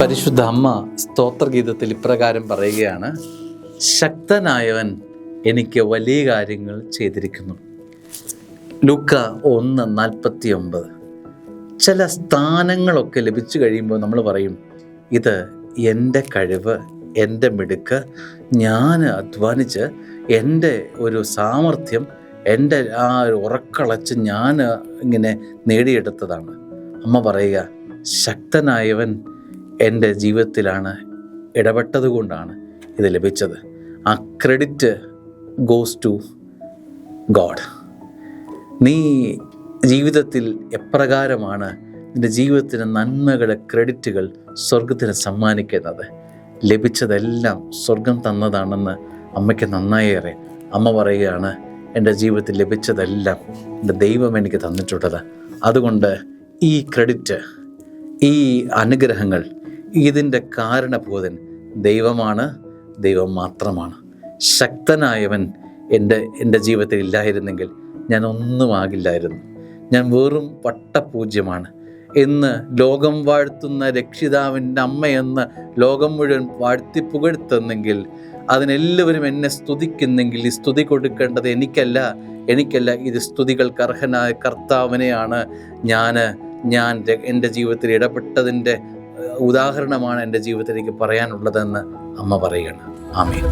പരിശുദ്ധ അമ്മ സ്തോത്രഗീതത്തിൽ ഇപ്രകാരം പറയുകയാണ്: ശക്തനായവൻ എനിക്ക് വലിയ കാര്യങ്ങൾ ചെയ്തിരിക്കുന്നു. ലൂക്ക 1:49. ചില സ്ഥാനങ്ങളൊക്കെ ലഭിച്ചു കഴിയുമ്പോൾ നമ്മൾ പറയും, ഇത് എൻ്റെ കഴിവ്, എൻ്റെ മിടുക്ക്, ഞാൻ അധ്വാനിച്ച് എൻ്റെ ഒരു സാമർഥ്യം, എൻ്റെ ആ ഒരു ഉറക്കളച്ച് ഞാൻ ഇങ്ങനെ നേടിയെടുത്തതാണ്. അമ്മ പറയുക, ശക്തനായവൻ എൻ്റെ ജീവിതത്തിലാണ് ഇടപെട്ടത് കൊണ്ടാണ് ഇത് ലഭിച്ചത്. ആ ക്രെഡിറ്റ് ഗോസ് ടു ഗോഡ്. നീ ജീവിതത്തിൽ എപ്രകാരമാണ് നിൻ്റെ ജീവിതത്തിന് നന്മകളുടെ ക്രെഡിറ്റുകൾ സ്വർഗത്തിന് സമ്മാനിക്കുന്നത്? ലഭിച്ചതെല്ലാം സ്വർഗം തന്നതാണെന്ന് അമ്മയ്ക്ക് നന്നായി അറിയാം. അമ്മ പറയുകയാണ്, എൻ്റെ ജീവിതത്തിൽ ലഭിച്ചതെല്ലാം എൻ്റെ ദൈവം എനിക്ക് തന്നിട്ടുള്ളത്. അതുകൊണ്ട് ഈ ക്രെഡിറ്റ്, ഈ അനുഗ്രഹങ്ങൾ, ഇതിൻ്റെ കാരണഭൂതൻ ദൈവമാണ്, ദൈവം മാത്രമാണ്. ശക്തനായവൻ എൻ്റെ ജീവിതത്തിൽ ഇല്ലായിരുന്നെങ്കിൽ ഞാൻ ഒന്നും ആകില്ലായിരുന്നു. ഞാൻ വെറും വട്ടപൂജ്യമാണ് എന്ന് ലോകം വാഴ്ത്തുന്ന രക്ഷിതാവിൻ്റെ അമ്മയെന്ന് ലോകം മുഴുവൻ വാഴ്ത്തി പുകഴ്ത്തുന്നെങ്കിൽ, അതിനെല്ലാവരും എന്നെ സ്തുതിക്കുന്നെങ്കിൽ, ഈ സ്തുതി കൊടുക്കേണ്ടത് എനിക്കല്ല, ഇത് സ്തുതികൾക്ക് അർഹനായ കർത്താവിനെയാണ്. ഞാൻ എൻ്റെ ജീവിതത്തിൽ ഇടപെട്ടതിൻ്റെ ഉദാഹരണമാണ് എൻ്റെ ജീവിതത്തിലേക്ക് പറയാനുള്ളതെന്ന് അമ്മ പറയുകയാണ്. ആമേൻ.